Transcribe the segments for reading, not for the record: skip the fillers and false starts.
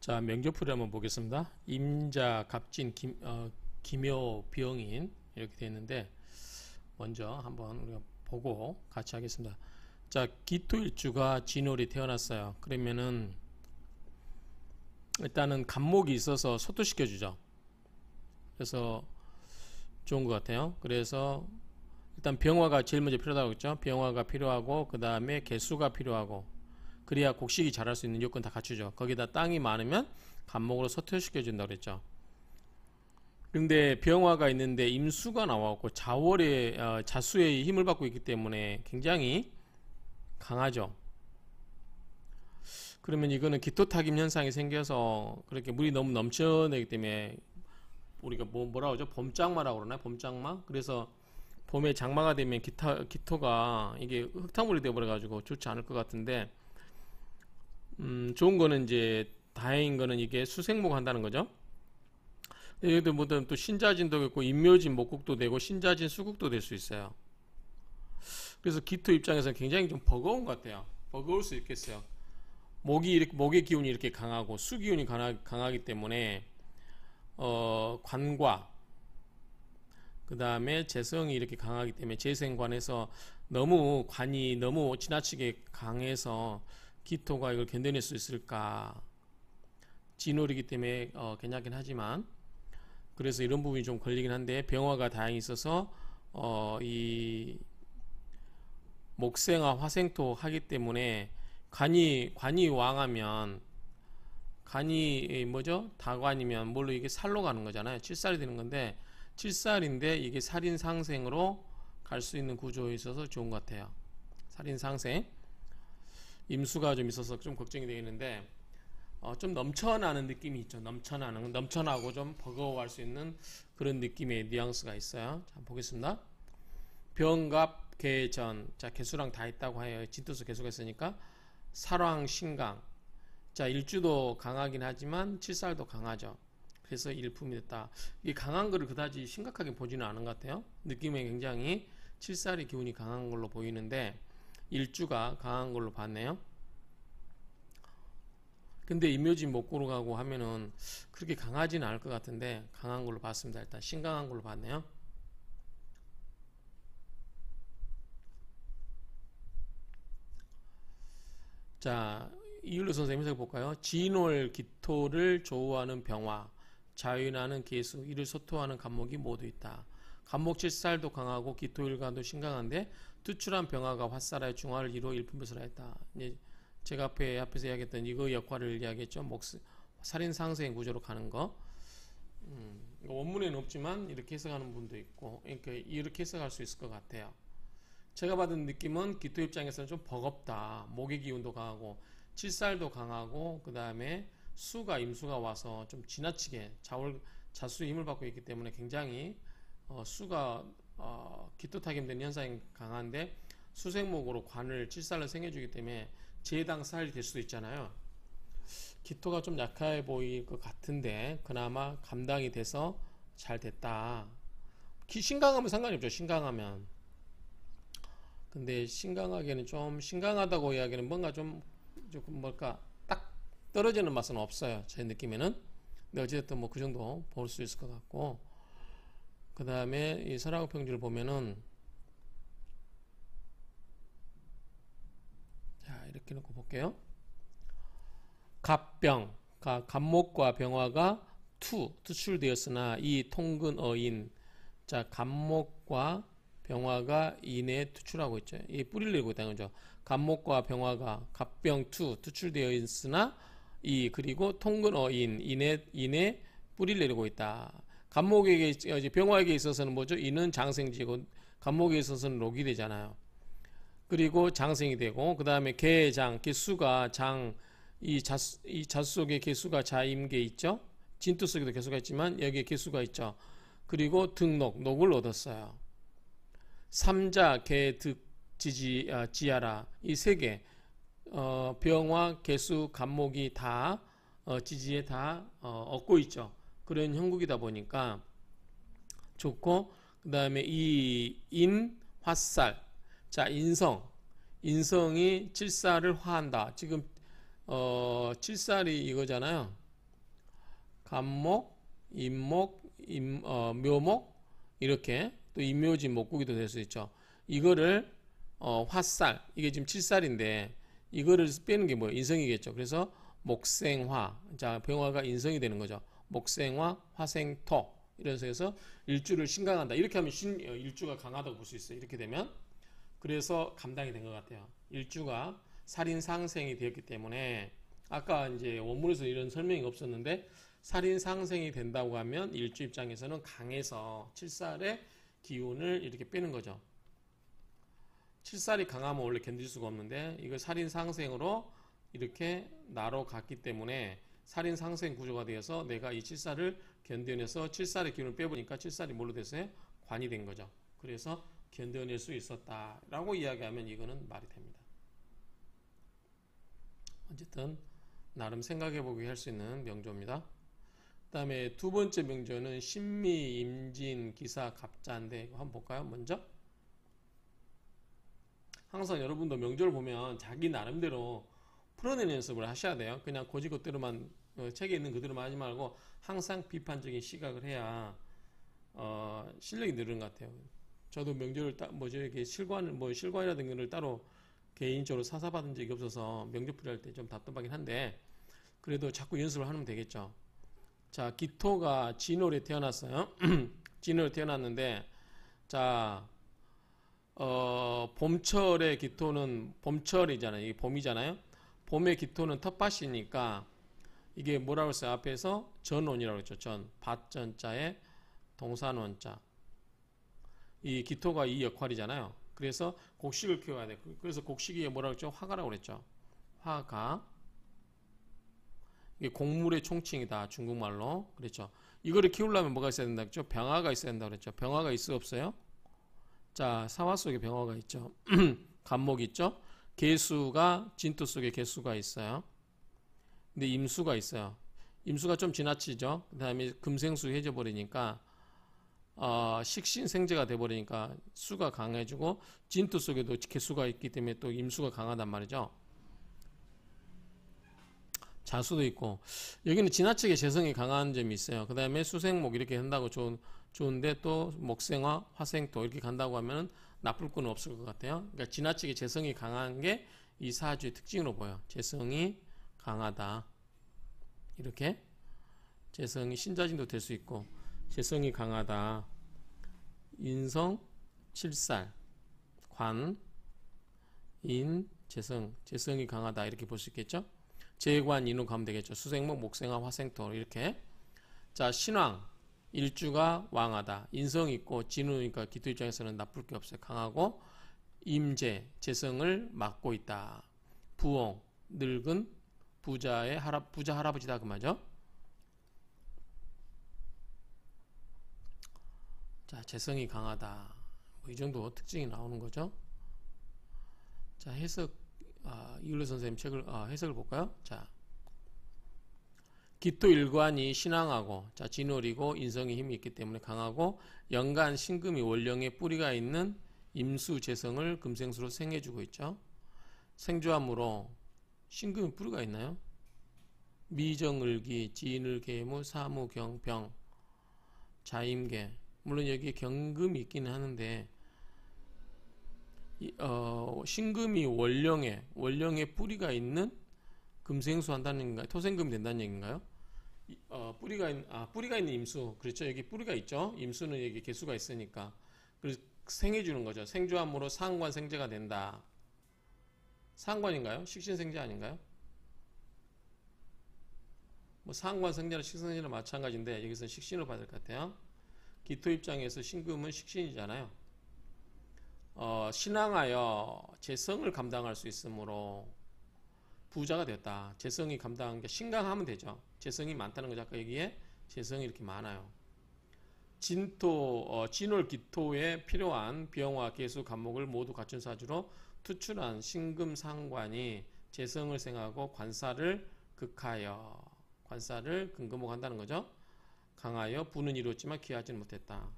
자, 명조풀이 한번 보겠습니다. 임자, 갑진, 기묘, 병인 이렇게 되어 있는데 먼저 한번 우리가 보고 같이 하겠습니다. 자, 기토일주가 진월이 태어났어요. 그러면은 일단은 간목이 있어서 소토시켜 주죠. 그래서 좋은 것 같아요. 그래서 일단 병화가 제일 먼저 필요하다고 했죠. 병화가 필요하고 그 다음에 개수가 필요하고 그래야 곡식이 자랄 수 있는 요건 다 갖추죠. 거기다 땅이 많으면 간목으로 소토시켜 준다고 그랬죠. 근데 병화가 있는데 임수가 나왔고 자월에 자수의 힘을 받고 있기 때문에 굉장히 강하죠. 그러면 이거는 기토타김 현상이 생겨서 그렇게 물이 너무 넘쳐내기 때문에 우리가 뭐라고 하죠? 봄장마라고 그러나요? 봄장마? 그래서 봄에 장마가 되면 기토가 이게 흙탕물이 되어버려가지고 좋지 않을 것 같은데, 좋은 거는 이제 다행인 거는 이게 수생목 한다는 거죠. 여기도 뭐든 또 신자진도 있고 인묘진 목국도 되고 신자진 수국도 될 수 있어요. 그래서 기토 입장에서는 굉장히 좀 버거운 것 같아요. 버거울 수 있겠어요. 목의 기운이 이렇게 강하고 수 기운이 강하기 때문에 관과 그 다음에 재성이 이렇게 강하기 때문에 재생관에서 너무 관이 너무 지나치게 강해서 기토가 이걸 견뎌낼 수 있을까. 진월이기 때문에 괜찮긴 하지만 그래서 이런 부분이 좀 걸리긴 한데 병화가 다행히 있어서 이 목생화 화생토 하기 때문에 관이 왕하면 간이 뭐죠? 다관이면 뭘로 이게 살로 가는 거잖아요. 칠살이 되는 건데 칠살인데 이게 살인상생으로 갈 수 있는 구조에 있어서 좋은 것 같아요. 살인상생 임수가 좀 있어서 좀 걱정이 되겠는데 좀 넘쳐나는 느낌이 있죠. 넘쳐나고 좀 버거워할 수 있는 그런 느낌의 뉘앙스가 있어요. 자, 보겠습니다. 병갑 개전, 자 개수랑 다 있다고 해요. 진토수 개수가 있으니까 살왕 신강. 자 일주도 강하긴 하지만 칠살도 강하죠. 그래서 일품이 됐다. 이 강한 거를 그다지 심각하게 보지는 않은 것 같아요. 느낌에 굉장히 칠살의 기운이 강한 걸로 보이는데 일주가 강한 걸로 봤네요. 근데 임묘진 목구로 가고 하면은 그렇게 강하지는 않을 것 같은데 강한 걸로 봤습니다. 일단 신강한 걸로 봤네요. 자, 이율로 선생님 해석 볼까요? 진월 기토를 조우하는 병화, 자윤하는 개수, 이를 소토하는 간목이 모두 있다. 간목 칠살도 강하고 기토일간도 신강한데 투출한 병화가 화살의 중화를 이루어 일품배설을 했다. 이제 제가 앞에서 이야기했던 이거 역할을 이야기했죠. 살인상생 구조로 가는 거. 원문에는 없지만 이렇게 해석하는 분도 있고, 그러니까 이렇게 해석할 수 있을 것 같아요. 제가 받은 느낌은 기토 입장에서는 좀 버겁다. 목의 기운도 강하고 칠살도 강하고 그 다음에 임수가 와서 좀 지나치게 자수의 힘을 받고 있기 때문에 굉장히 수가 기토타김되는 현상이 강한데 수생목으로 관을 칠살로 생겨주기 때문에 재당살이 될 수도 있잖아요. 기토가 좀 약해 보일 것 같은데 그나마 감당이 돼서 잘 됐다. 신강하면 상관이 없죠. 신강하면. 근데 신강하게는 좀 신강하다고 이야기는 뭔가 좀 뭘까 딱 떨어지는 맛은 없어요. 제 느낌에는. 근데 어쨌든 뭐 그 정도 볼 수 있을 것 같고 그 다음에 이 설화구평주를 보면은 자 이렇게 놓고 볼게요. 갑병 갑목과 병화가 투출되었으나 이 통근어인 자 갑목과 병화가 인에 투출하고 있죠. 이 뿌리를 내고 있다는 거죠. 갑목과 병화가 갑병투 투출되어 있으나 그리고 통근어인 인에 뿌리를 내리고 있다. 갑목에게 병화에게 있어서는 뭐죠? 인은 장생지고 갑목에 있어서는 녹이 되잖아요. 그리고 장생이 되고 그 다음에 개장 개수가 이 자수 속에 개수가 자임계 있죠. 진토 속에도 개수가 있지만 여기에 개수가 있죠. 그리고 녹을 얻었어요. 삼자, 개, 득, 지하라 이 세 개 병화, 개수, 간목이 다 지지에 다 얻고 있죠. 그런 형국이다 보니까 좋고 그 다음에 이 화살 자 인성이 칠살을 화한다. 지금 칠살이 이거잖아요. 간목, 임목, 묘목 이렇게 또 임묘지 목구기도 될 수 있죠. 이거를 화살, 이게 지금 칠살인데 이거를 빼는 게 뭐예요? 인성이겠죠. 그래서 목생화, 자 병화가 인성이 되는 거죠. 목생화, 화생토 이래서 해서 일주를 신강한다. 이렇게 하면 일주가 강하다고 볼 수 있어요. 이렇게 되면 그래서 감당이 된 것 같아요. 일주가 살인상생이 되었기 때문에 아까 이제 원문에서 이런 설명이 없었는데 살인상생이 된다고 하면 일주 입장에서는 강해서 칠살의 기운을 이렇게 빼는 거죠. 칠살이 강하면 원래 견딜 수가 없는데 이걸 살인상생으로 이렇게 나로 갔기 때문에 살인상생 구조가 되어서 내가 이 칠살을 견뎌내서 칠살의 기운을 빼보니까 칠살이 뭘로 돼서 관이 된 거죠. 그래서 견뎌낼 수 있었다라고 이야기하면 이거는 말이 됩니다. 어쨌든 나름 생각해보게 할 수 있는 명조입니다. 그 다음에 두 번째 명조는 신미, 임진, 기사, 갑자인데 이거 한번 볼까요? 먼저 항상 여러분도 명조를 보면 자기 나름대로 풀어내는 연습을 하셔야 돼요. 그냥 고지것대로만 책에 있는 그대로만 하지 말고 항상 비판적인 시각을 해야 실력이 늘는 것 같아요. 저도 명조를 이렇게 실관이라든가 걸 따로 개인적으로 사사받은 적이 없어서 명조풀이 할 때 좀 답답하긴 한데 그래도 자꾸 연습을 하면 되겠죠. 자, 기토가 진월에 태어났어요. 진월에 태어났는데 자, 봄철의 기토는 봄철이잖아요. 이게 봄이잖아요. 봄의 기토는 텃밭이니까 이게 뭐라고 했어요? 앞에서 전원이라고 했죠. 밭전자에 동산원자. 이 기토가 이 역할이잖아요. 그래서 곡식을 키워야 돼. 그래서 곡식이 뭐라고 했죠? 화가라고 그랬죠. 화가. 이게 곡물의 총칭이다. 중국말로. 그랬죠. 이거를 키우려면 뭐가 있어야 된다 그랬죠? 병화가 있어야 된다 그랬죠. 병화가 있어 없어요? 자, 사화 속에 병화가 있죠. 간목이 있죠. 계수가 진토 속에 계수가 있어요. 근데 임수가 있어요. 임수가 좀 지나치죠. 그 다음에 금생수 해져 버리니까 식신생재가 돼 버리니까 수가 강해지고 진토 속에도 계수가 있기 때문에 또 임수가 강하단 말이죠. 자수도 있고 여기는 지나치게 재성이 강한 점이 있어요. 그 다음에 수생목 이렇게 한다고 좋은데 또 목생화, 화생토 이렇게 간다고 하면 나쁠 건 없을 것 같아요. 그러니까 지나치게 재성이 강한 게 이 사주의 특징으로 보여. 재성이 강하다. 이렇게 재성이 신자진도 될 수 있고 재성이 강하다. 인성, 칠살, 관, 인, 재성이 강하다 이렇게 볼 수 있겠죠. 재관, 인으로 가면 되겠죠. 수생목, 목생화, 화생토 이렇게. 자, 신왕 일주가 왕하다. 인성이 있고 진우니까 기토 입장에서는 나쁠 게 없어요. 강하고 임재, 재성을 맡고 있다. 부엉, 늙은 부자 할아버지다 그 말이죠. 자, 재성이 강하다. 이 정도 특징이 나오는 거죠. 자, 해석 이율로 선생님 책을 해석을 볼까요? 자, 기토 일관이 신앙하고 자 진월이고 인성의 힘이 있기 때문에 강하고 연간 신금이 월령의 뿌리가 있는 임수 재성을 금생수로 생해주고 있죠. 생조함으로 신금이 뿌리가 있나요? 미정을기, 지인을계무, 사무경병, 자임계 물론 여기에 경금이 있기는 하는데 신금이 월령의 뿌리가 있는 금생수 한다는 얘기인가요? 토생금이 된다는 얘기인가요? 뿌리가 있는 임수. 그렇죠. 여기 뿌리가 있죠. 임수는 여기 개수가 있으니까. 그래서 생해주는 거죠. 생조함으로 상관 생재가 된다. 상관인가요? 식신생재 아닌가요? 뭐 상관 생재나 식신생재나 마찬가지인데 여기서 식신을 받을 것 같아요. 기토 입장에서 신금은 식신이잖아요. 신앙하여 재성을 감당할 수 있으므로 부자가 되었다. 재성이 감당한 게 신강하면 되죠. 재성이 많다는 거죠. 아까 여기에 재성이 이렇게 많아요. 진월 기토에 필요한 병화, 계수, 간목을 모두 갖춘 사주로 투출한 신금 상관이 재성을 생하고 관사를 극하여 관사를 근금목한다는 거죠. 강하여 부는 이루었지만 기하지는 못했다.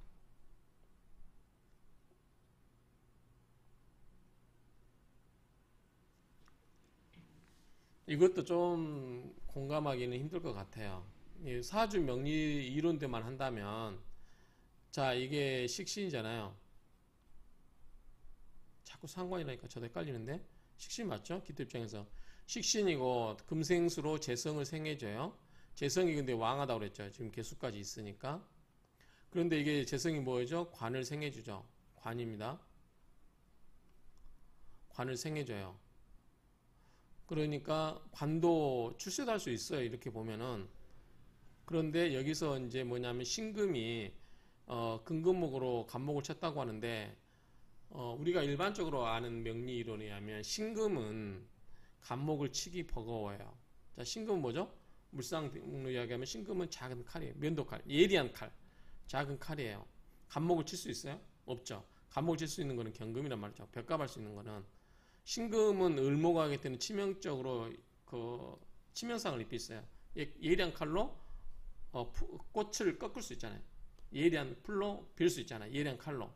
이것도 좀 공감하기는 힘들 것 같아요. 이 사주 명리 이론대만 한다면, 자, 이게 식신이잖아요. 자꾸 상관이라니까 저도 헷갈리는데, 식신 맞죠? 기토 입장에서 식신이고 금생수로 재성을 생해줘요. 재성이 근데 왕하다고 그랬죠. 지금 개수까지 있으니까. 그런데 이게 재성이 뭐죠? 관을 생해주죠. 관입니다. 관을 생해줘요. 그러니까 관도 출세도 할 수 있어요. 이렇게 보면은. 그런데 여기서 이제 뭐냐면 신금이 금금목으로 간목을 쳤다고 하는데, 우리가 일반적으로 아는 명리 이론에 의하면 신금은 간목을 치기 버거워요. 자, 신금은 뭐죠? 물상으로 이야기하면 신금은 작은 칼이에요. 면도칼, 예리한 칼, 작은 칼이에요. 간목을 칠 수 있어요? 없죠. 간목을 칠 수 있는 거는 경금이란 말이죠. 벽갑할 수 있는 거는. 신금은 을목하기 때문에 치명적으로 그 치명상을 입히어요. 예리한 칼로 꽃을 꺾을 수 있잖아요. 예리한 풀로 빌 수 있잖아요. 예리한 칼로.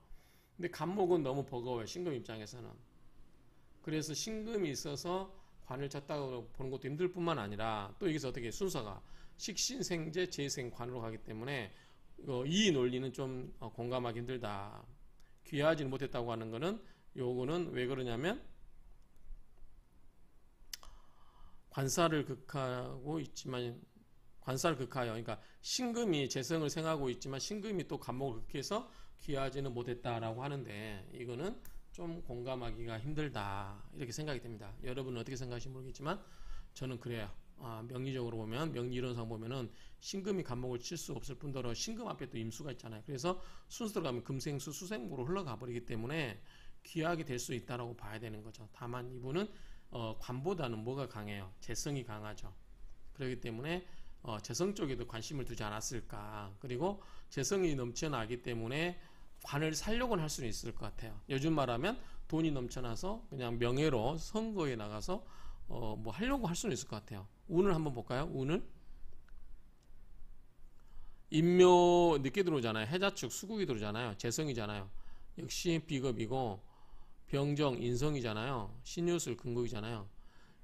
근데 간목은 너무 버거워요. 신금 입장에서는. 그래서 신금이 있어서 관을 쳤다고 보는 것도 힘들 뿐만 아니라 또 여기서 어떻게 순서가 식신생재 재생관으로 가기 때문에 이 논리는 좀 공감하기 힘들다. 귀하지는 못했다고 하는 거는 요거는 왜 그러냐면 관사를 극하고 있지만 관사를 극하여 그러니까 신금이 재성을 생하고 있지만 신금이 또 간목을 극해서 귀하지는 못했다라고 하는데 이거는 좀 공감하기가 힘들다 이렇게 생각이 됩니다. 여러분은 어떻게 생각하실지 모르겠지만 저는 그래요. 명리적으로 보면 명리이론상 보면은 신금이 간목을 칠 수 없을 뿐더러 신금 앞에 또 임수가 있잖아요. 그래서 순서로 가면 금생수 수생무로 흘러가 버리기 때문에 귀하게 될 수 있다라고 봐야 되는 거죠. 다만 이분은 관보다는 뭐가 강해요? 재성이 강하죠. 그렇기 때문에 재성 쪽에도 관심을 두지 않았을까. 그리고 재성이 넘쳐나기 때문에 관을 살려고는 할 수는 있을 것 같아요. 요즘 말하면 돈이 넘쳐나서 그냥 명예로 선거에 나가서 뭐 하려고 할 수는 있을 것 같아요. 운을 한번 볼까요? 운을 인묘 늦게 들어오잖아요. 해자축 수국이 들어오잖아요. 재성이잖아요. 역시 비겁이고 병정 인성이잖아요. 신유술 근국이잖아요.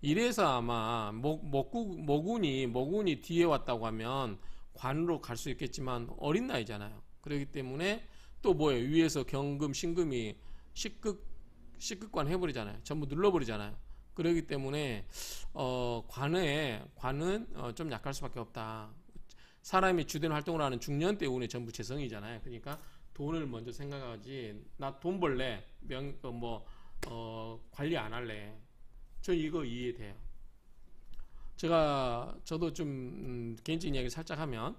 이래서 아마 모군이 뒤에 왔다고 하면 관으로 갈 수 있겠지만 어린 나이잖아요. 그렇기 때문에 또 뭐예요? 위에서 경금, 신금이 식극관 해버리잖아요. 전부 눌러버리잖아요. 그렇기 때문에 관은 좀 약할 수밖에 없다. 사람이 주된 활동을 하는 중년 때 운이 전부 재성이잖아요. 그러니까 돈을 먼저 생각하지. 나 돈 벌래. 관리 안 할래. 저 이거 이해돼요. 저도 좀 개인적인 이야기 살짝 하면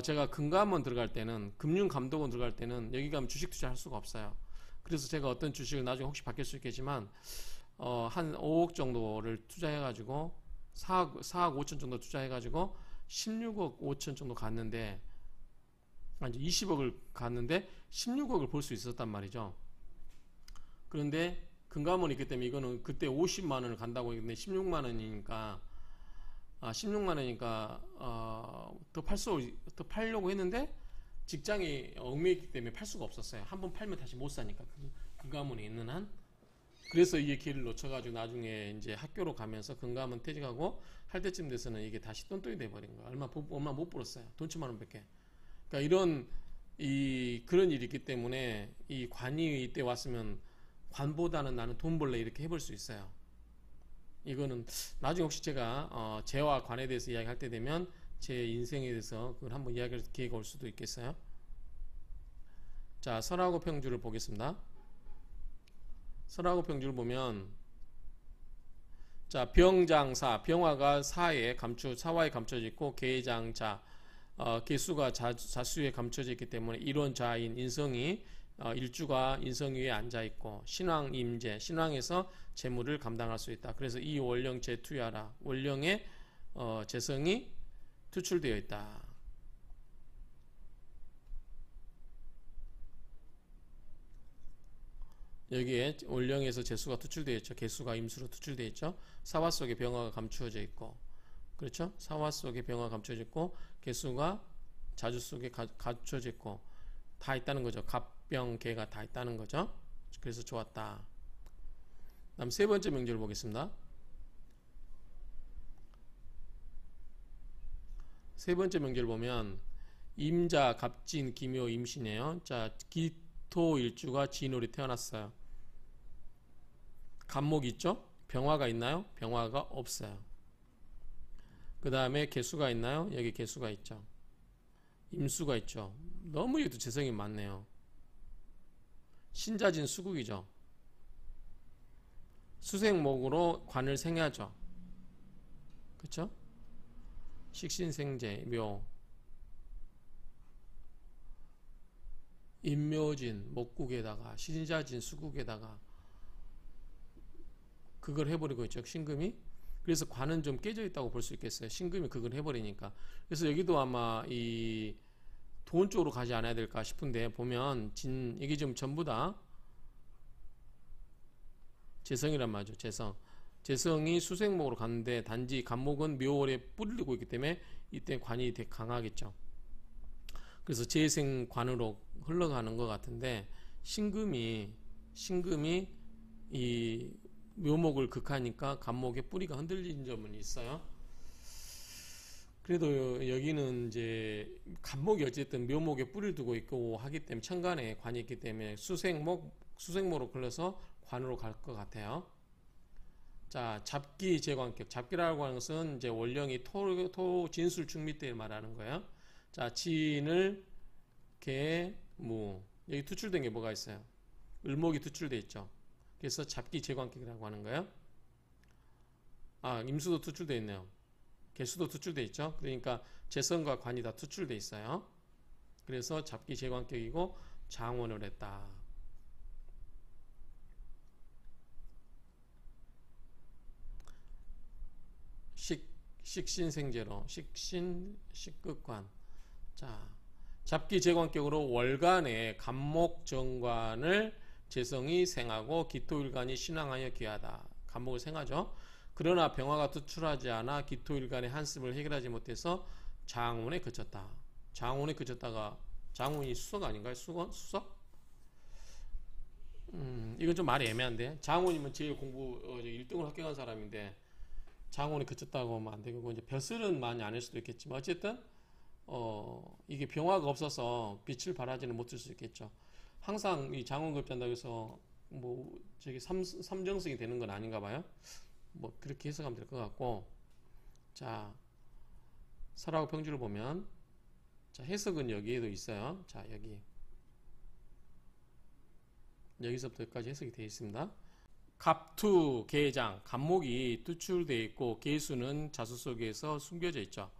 제가 금감원 들어갈 때는 금융감독원 들어갈 때는 여기 가면 주식 투자할 수가 없어요. 그래서 제가 어떤 주식을 나중에 혹시 바뀔 수 있겠지만 한 5억 정도를 투자해가지고 4억 5천 정도 투자해가지고 16억 5천 정도 갔는데 아니 20억을 갔는데 16억을 볼 수 있었단 말이죠. 그런데 금감원이 있기 때문에 이거는 그때 50만 원을 간다고 했는데 16만 원이니까 16만 원이니까 더 팔려고 했는데 직장이 얽매이기 때문에 팔 수가 없었어요. 한번 팔면 다시 못 사니까 금감원에 있는 한. 그래서 이게 길을 놓쳐가지고 나중에 이제 학교로 가면서 금감원 퇴직하고 할 때쯤 돼서는 이게 다시 똔똔이 돼버린 거야. 얼마 못 벌었어요. 돈 1천만 원밖에. 그러니까 그런 일이 있기 때문에 이 관이 이때 왔으면 관보다는 나는 돈 벌래 이렇게 해볼 수 있어요. 이거는 나중에 혹시 제가 재와 관에 대해서 이야기할 때 되면 제 인생에 대해서 그걸 한번 이야기할 기회가 올 수도 있겠어요. 자, 설하고 평주를 보겠습니다. 설하고 평주를 보면 자, 병장사, 병화가 사화에 감춰져 있고 계장자, 개수가 자수에 감춰져 있기 때문에 일원자인 인성이 일주가 인성 위에 앉아 있고 신왕 임재, 신왕에서 재물을 감당할 수 있다. 그래서 이 월령 재투야라. 월령의 재성이 투출되어 있다. 여기에 월령에서 재수가 투출되어 있죠. 개수가 임수로 투출되어 있죠. 사화 속에 병화가 감추어져 있고, 그렇죠? 사화 속에 병화가 감추어져 있고, 개수가 자주 속에 갖춰져 있고, 다 있다는 거죠. 갑병, 개가 다 있다는 거죠. 그래서 좋았다. 다음 세 번째 명제를 보겠습니다. 세 번째 명제를 보면 임자, 갑진, 기묘, 임신이에요. 자, 기토일주가 진월이 태어났어요. 간목이 있죠? 병화가 있나요? 병화가 없어요. 그 다음에 개수가 있나요? 여기 개수가 있죠. 임수가 있죠. 너무 얘도 재성이 많네요. 신자진 수국이죠. 수생목으로 관을 생야죠. 그쵸? 식신생재, 묘. 임묘진, 목국에다가, 신자진, 수국에다가, 그걸 해버리고 있죠. 신금이. 그래서 관은 좀 깨져 있다고 볼 수 있겠어요. 신금이 그걸 해버리니까. 그래서 여기도 아마 이 돈 쪽으로 가지 않아야 될까 싶은데, 보면, 이게 좀 전부 다 재성이란 말이죠. 재성. 재성이 수생목으로 갔는데, 단지 간목은 묘월에 뿌리고 있기 때문에, 이때 관이 되게 강하겠죠. 그래서 재생관으로 흘러가는 것 같은데, 신금이 이 묘목을 극하니까 간목의 뿌리가 흔들린 점은 있어요. 그래도 여기는 이제 간목이 어쨌든 묘목에 뿌리를 두고 있고 하기 때문에 천간에 관이 있기 때문에 수생목으로 걸려서 관으로 갈 것 같아요. 자, 잡기 제관격. 잡기라고 하는 것은 이제 원령이 토 진술 충미 때 말하는 거예요. 자, 진을 개, 무. 여기 투출된 게 뭐가 있어요? 을목이 투출돼 있죠. 그래서 잡기 제관격이라고 하는 거예요. 아, 임수도 투출돼 있네요. 개수도 투출돼 있죠. 그러니까 재성과 관이 다 투출돼 있어요. 그래서 잡기 제관격이고 장원을 했다. 식신생재로 식극관. 자, 잡기 제관격으로 월간에 간목정관을 재성이 생하고 기토일간이 신앙하여 귀하다. 간목을 생하죠. 그러나 병화가 투출하지 않아 기토일간의 한습을 해결하지 못해서 장운에 그쳤다. 장운에 그쳤다가 장운이 수석 아닌가요? 수석? 이건 좀 말이 애매한데. 장운이면 제일 공부 1등을 합격한 사람인데 장운에 그쳤다고 하면 안 되고, 이제 벼슬은 많이 아닐 수도 있겠지만 어쨌든 이게 병화가 없어서 빛을 발하지는 못할 수 있겠죠. 항상 이 장운 급제한다고 해서 뭐 저기 삼정승이 되는 건 아닌가 봐요. 뭐 그렇게 해석하면 될 것 같고, 자, 설하고 평주를 보면, 자, 해석은 여기에도 있어요. 자, 여기서부터 여기까지 해석이 되어 있습니다. 갑투, 계장, 간목이 투출되어 있고 계수는 자수 속에서 숨겨져 있죠.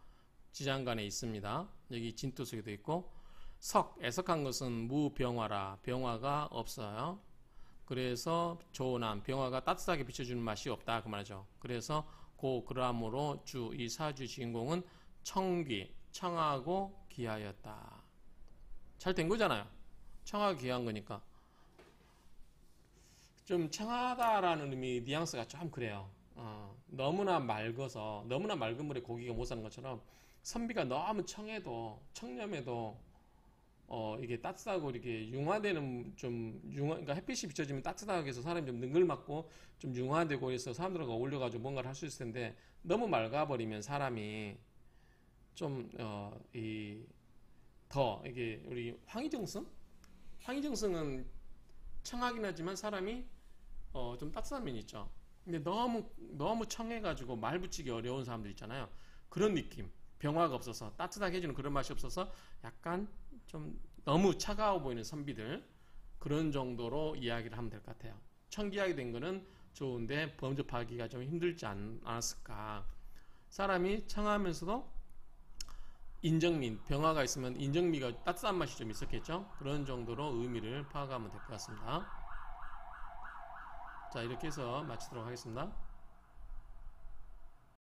지장간에 있습니다. 여기 진토 속에도 있고, 석, 애석한 것은 무병화라. 병화가 없어요. 그래서 조남, 병화가 따뜻하게 비춰주는 맛이 없다 그 말이죠. 그래서 그러므로 이 사주 주인공은 청하고 귀하였다. 잘 된 거잖아요. 청하고 귀한 거니까. 좀 청하다라는 의미 뉘앙스가 좀 그래요. 너무나 맑은 물에 고기가 못 사는 것처럼 선비가 너무 청렴해도 이게 따뜻하고 이렇게 융화되는 그러니까 햇빛이 비춰지면 따뜻하게 해서 사람이 좀 능글맞고 좀 융화되고 해서 사람들과 어울려가지고 뭔가를 할 수 있을 텐데, 너무 맑아버리면 사람이 좀 이게 우리 황희정승은 청하긴 하지만 사람이 좀 따뜻한 면이 있죠. 근데 너무 청해가지고 말 붙이기 어려운 사람들 있잖아요. 그런 느낌. 병화가 없어서 따뜻하게 해주는 그런 맛이 없어서 약간 좀 너무 차가워 보이는 선비들, 그런 정도로 이야기를 하면 될 것 같아요. 청기하게 된 거는 좋은데 범접하기가 좀 힘들지 않았을까. 사람이 청하면서도 병화가 있으면 인정미가 따뜻한 맛이 좀 있었겠죠. 그런 정도로 의미를 파악하면 될 것 같습니다. 자, 이렇게 해서 마치도록 하겠습니다.